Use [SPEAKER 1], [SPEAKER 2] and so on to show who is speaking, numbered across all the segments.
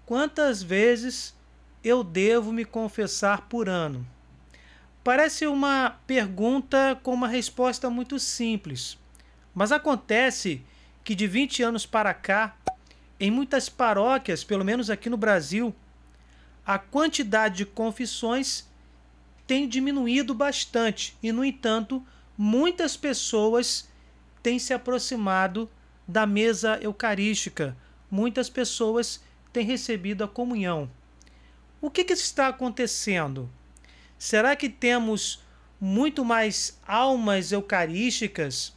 [SPEAKER 1] Quantas vezes eu devo me confessar por ano? Parece uma pergunta com uma resposta muito simples, mas acontece que de 20 anos para cá, em muitas paróquias, pelo menos aqui no Brasil, a quantidade de confissões tem diminuído bastante e, no entanto, muitas pessoas têm se aproximado da mesa eucarística, muitas pessoas têm recebido a comunhão. O que está acontecendo? Será que temos muito mais almas eucarísticas,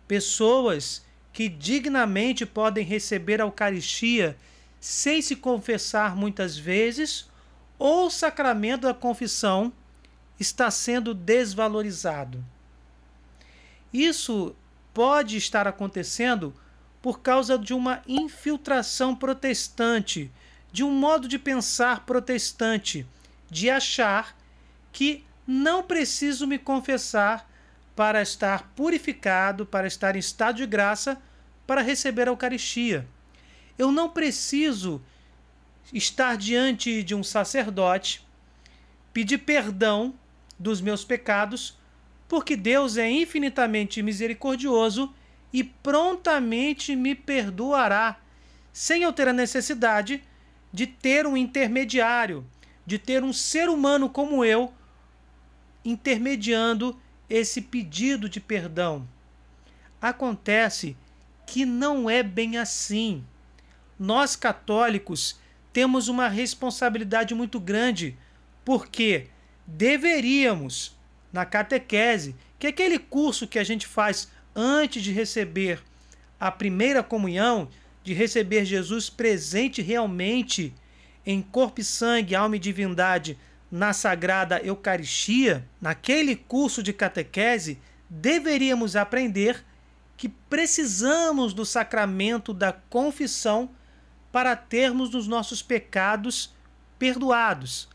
[SPEAKER 1] pessoas que dignamente podem receber a Eucaristia sem se confessar muitas vezes, ou o sacramento da confissão está sendo desvalorizado? Isso pode estar acontecendo por causa de uma infiltração protestante, de um modo de pensar protestante, de achar que não preciso me confessar para estar purificado, para estar em estado de graça, para receber a Eucaristia. Eu não preciso estar diante de um sacerdote, pedir perdão dos meus pecados, porque Deus é infinitamente misericordioso e prontamente me perdoará, sem eu ter a necessidade de ter um intermediário, de ter um ser humano como eu intermediando esse pedido de perdão. Acontece que não é bem assim. Nós católicos temos uma responsabilidade muito grande, porque deveríamos, na catequese, que é aquele curso que a gente faz antes de receber a primeira comunhão, de receber Jesus presente realmente em corpo e sangue, alma e divindade na Sagrada Eucaristia, naquele curso de catequese, deveríamos aprender que precisamos do sacramento da confissão para termos os nossos pecados perdoados.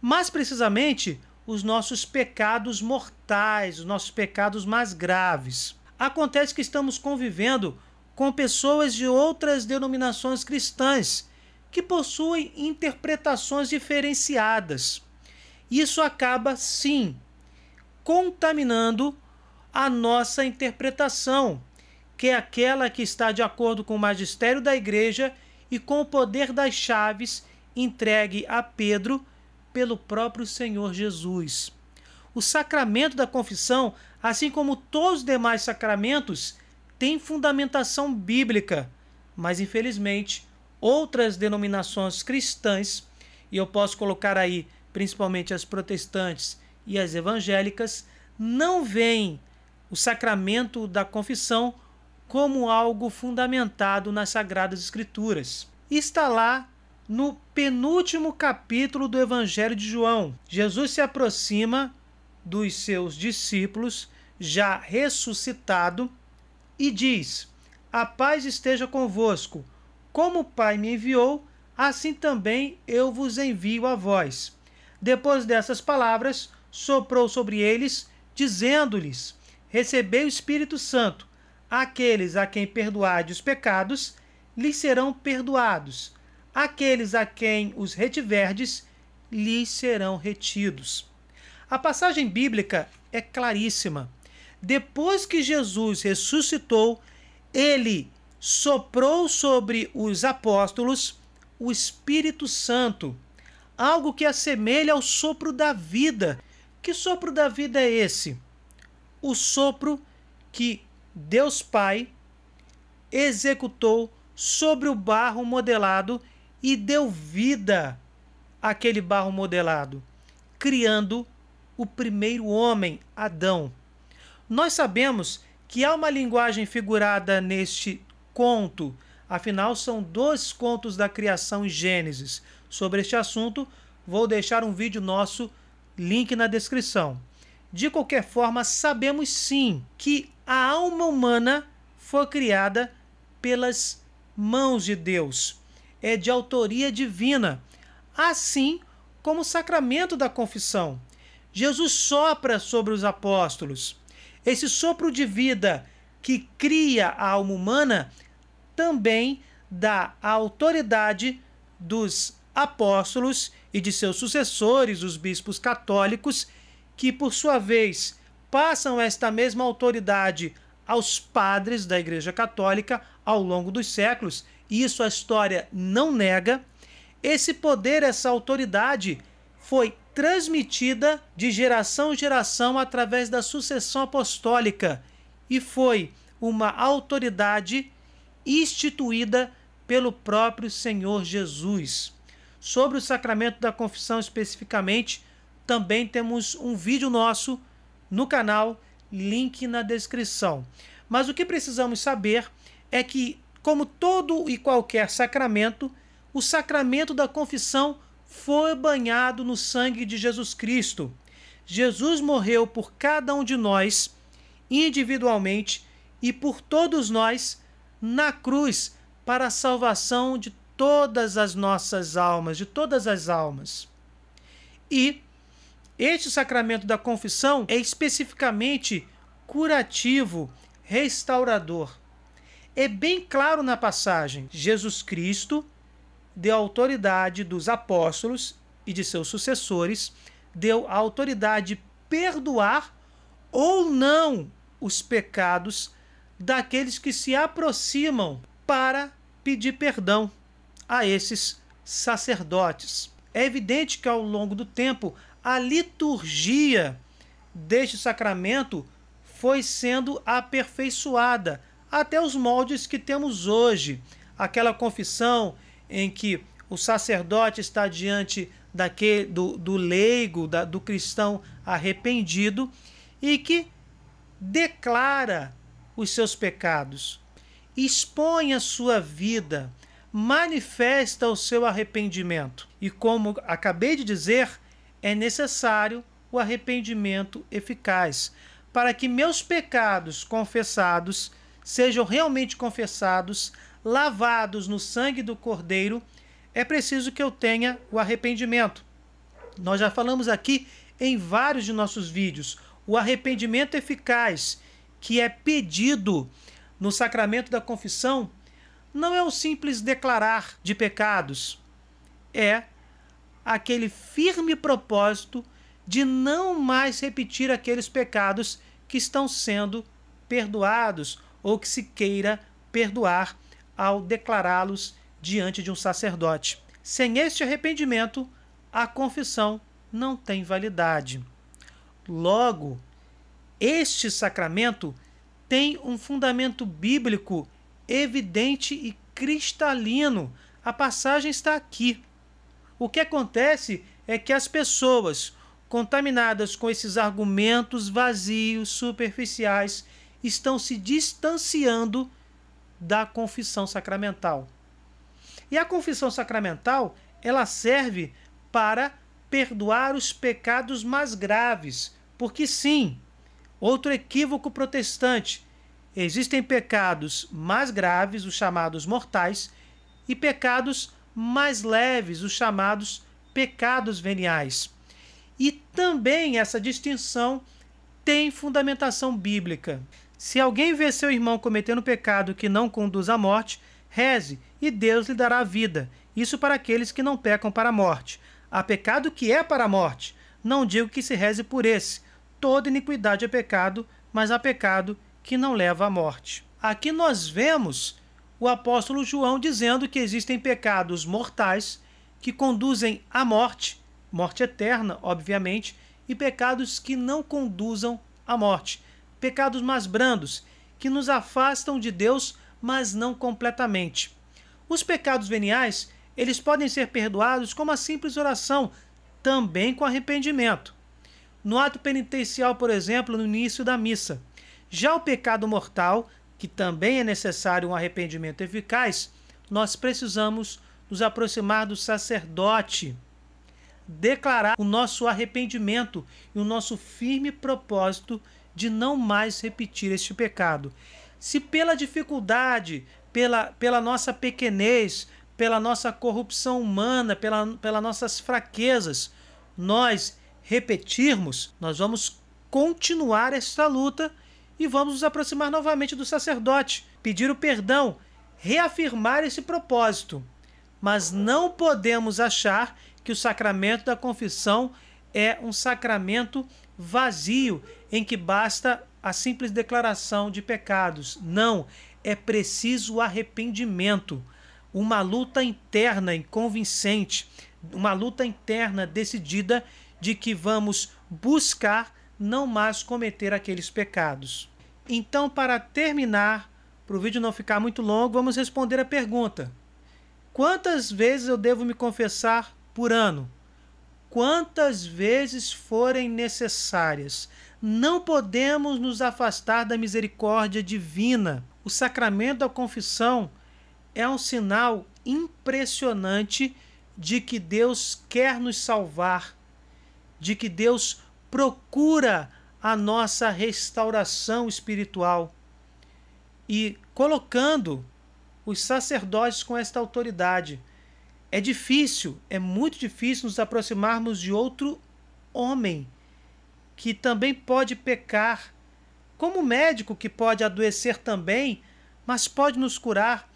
[SPEAKER 1] Mais precisamente, os nossos pecados mortais, os nossos pecados mais graves. Acontece que estamos convivendo com pessoas de outras denominações cristãs que possuem interpretações diferenciadas. Isso acaba, sim, contaminando a nossa interpretação, que é aquela que está de acordo com o magistério da Igreja e com o poder das chaves entregue a Pedro pelo próprio Senhor Jesus. O sacramento da confissão, assim como todos os demais sacramentos, tem fundamentação bíblica, mas infelizmente outras denominações cristãs, e eu posso colocar aí principalmente as protestantes e as evangélicas, não veem o sacramento da confissão como algo fundamentado nas Sagradas Escrituras. Está lá no penúltimo capítulo do Evangelho de João. Jesus se aproxima dos seus discípulos, já ressuscitado, e diz: a paz esteja convosco. Como o Pai me enviou, assim também eu vos envio a vós. Depois dessas palavras, soprou sobre eles, dizendo-lhes: recebei o Espírito Santo. Aqueles a quem perdoardes os pecados, lhes serão perdoados. Aqueles a quem os retiverdes, lhes serão retidos. A passagem bíblica é claríssima. Depois que Jesus ressuscitou, ele soprou sobre os apóstolos o Espírito Santo, algo que assemelha ao sopro da vida. Que sopro da vida é esse? O sopro que Deus Pai executou sobre o barro modelado e deu vida àquele barro modelado, criando o primeiro homem, Adão. Nós sabemos que há uma linguagem figurada neste conto, afinal são 2 contos da criação em Gênesis. Sobre este assunto, vou deixar um vídeo nosso, link na descrição. De qualquer forma, sabemos sim que a alma humana foi criada pelas mãos de Deus, é de autoria divina, assim como o sacramento da confissão. Jesus sopra sobre os apóstolos. Esse sopro de vida que cria a alma humana também dá a autoridade dos apóstolos e de seus sucessores, os bispos católicos, que, por sua vez, passam esta mesma autoridade aos padres da Igreja Católica ao longo dos séculos, e isso a história não nega. Esse poder, essa autoridade, foi transmitida de geração em geração através da sucessão apostólica e foi uma autoridade instituída pelo próprio Senhor Jesus. Sobre o sacramento da confissão especificamente, também temos um vídeo nosso no canal, link na descrição. Mas o que precisamos saber é que, como todo e qualquer sacramento, o sacramento da confissão foi banhado no sangue de Jesus Cristo. Jesus morreu por cada um de nós, individualmente, e por todos nós, na cruz, para a salvação de todas as nossas almas, de todas as almas. E este sacramento da confissão é especificamente curativo, restaurador. É bem claro na passagem. Jesus Cristo deu a autoridade dos apóstolos e de seus sucessores, deu a autoridade de perdoar ou não os pecados daqueles que se aproximam para pedir perdão a esses sacerdotes. É evidente que ao longo do tempo a liturgia deste sacramento foi sendo aperfeiçoada até os moldes que temos hoje. Aquela confissão em que o sacerdote está diante do leigo, do cristão arrependido, e que declara os seus pecados, expõe a sua vida, manifesta o seu arrependimento. E como acabei de dizer, é necessário o arrependimento eficaz, para que meus pecados confessados sejam realmente confessados, lavados no sangue do Cordeiro. É preciso que eu tenha o arrependimento. Nós já falamos aqui em vários de nossos vídeos, o arrependimento eficaz, que é pedido no sacramento da confissão, não é o simples declarar de pecados, é aquele firme propósito de não mais repetir aqueles pecados que estão sendo perdoados ou que se queira perdoar ao declará-los diante de um sacerdote. Sem este arrependimento, a confissão não tem validade. Logo, este sacramento tem um fundamento bíblico evidente e cristalino. A passagem está aqui. O que acontece é que as pessoas contaminadas com esses argumentos vazios, superficiais, estão se distanciando da confissão sacramental. E a confissão sacramental, ela serve para perdoar os pecados mais graves, porque sim, outro equívoco protestante, existem pecados mais graves, os chamados mortais, e pecados mais leves, os chamados pecados veniais. E também essa distinção tem fundamentação bíblica. Se alguém vê seu irmão cometendo pecado que não conduz à morte, reze e Deus lhe dará a vida. Isso para aqueles que não pecam para a morte. Há pecado que é para a morte. Não digo que se reze por esse. Toda iniquidade é pecado, mas há pecado que não leva à morte. Aqui nós vemos o apóstolo João dizendo que existem pecados mortais que conduzem à morte, morte eterna, obviamente, e pecados que não conduzam à morte, pecados mais brandos, que nos afastam de Deus, mas não completamente. Os pecados veniais, eles podem ser perdoados com uma simples oração, também com arrependimento. No ato penitencial, por exemplo, no início da missa. Já o pecado mortal, que também é necessário um arrependimento eficaz, nós precisamos nos aproximar do sacerdote, declarar o nosso arrependimento e o nosso firme propósito de não mais repetir este pecado. Se pela dificuldade, pela nossa pequenez, pela nossa corrupção humana, pelas nossas fraquezas, nós repetirmos, nós vamos continuar esta luta e vamos nos aproximar novamente do sacerdote, pedir o perdão, reafirmar esse propósito. mas não podemos achar que o sacramento da confissão é um sacramento vazio, em que basta a simples declaração de pecados. Não, é preciso arrependimento, uma luta interna e convincente, uma luta interna decidida de que vamos buscar não mais cometer aqueles pecados. Então, para terminar, para o vídeo não ficar muito longo, vamos responder a pergunta: quantas vezes eu devo me confessar por ano? Quantas vezes forem necessárias. Não podemos nos afastar da misericórdia divina. O sacramento da confissão é um sinal impressionante de que Deus quer nos salvar, de que Deus procura a nossa restauração espiritual. E colocando os sacerdotes com esta autoridade, é difícil, é muito difícil nos aproximarmos de outro homem que também pode pecar, como médico que pode adoecer também, mas pode nos curar,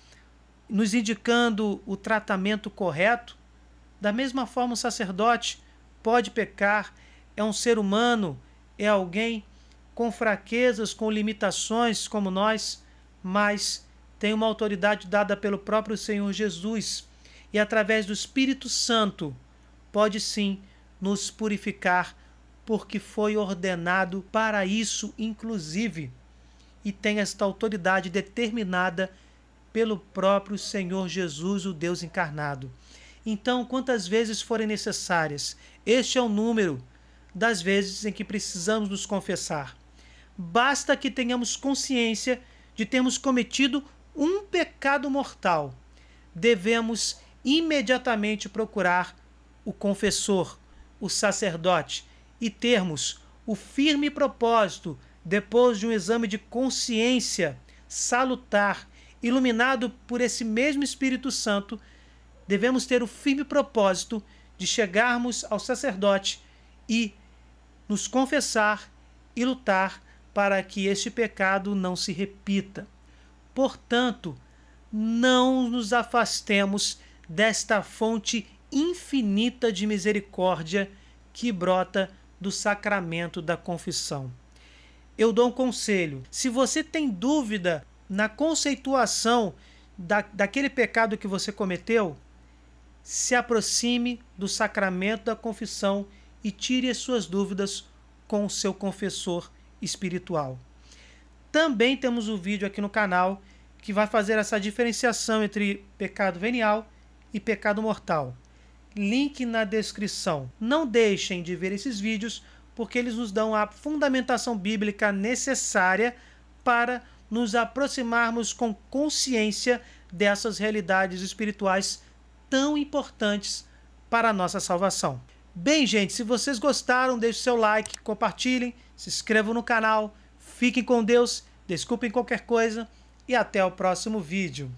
[SPEAKER 1] nos indicando o tratamento correto. Da mesma forma, o sacerdote pode pecar, é um ser humano, é alguém com fraquezas, com limitações como nós, mas tem uma autoridade dada pelo próprio Senhor Jesus. E através do Espírito Santo pode sim nos purificar, porque foi ordenado para isso, inclusive, e tem esta autoridade determinada pelo próprio Senhor Jesus, o Deus encarnado. Então, quantas vezes forem necessárias, este é o número das vezes em que precisamos nos confessar. Basta que tenhamos consciência de termos cometido um pecado mortal. Devemos imediatamente procurar o confessor, o sacerdote, e termos o firme propósito, depois de um exame de consciência salutar, iluminado por esse mesmo Espírito Santo, devemos ter o firme propósito de chegarmos ao sacerdote e nos confessar e lutar para que este pecado não se repita. Portanto, não nos afastemos desta fonte infinita de misericórdia que brota do sacramento da confissão. Eu dou um conselho: se você tem dúvida na conceituação daquele pecado que você cometeu, se aproxime do sacramento da confissão e tire as suas dúvidas com o seu confessor espiritual. Também temos um vídeo aqui no canal que vai fazer essa diferenciação entre pecado venial e pecado mortal. Link na descrição. Não deixem de ver esses vídeos, porque eles nos dão a fundamentação bíblica necessária para nos aproximarmos com consciência dessas realidades espirituais tão importantes para a nossa salvação. Bem, gente, se vocês gostaram, deixe seu like, compartilhem, se inscrevam no canal, fiquem com Deus, desculpem qualquer coisa e até o próximo vídeo.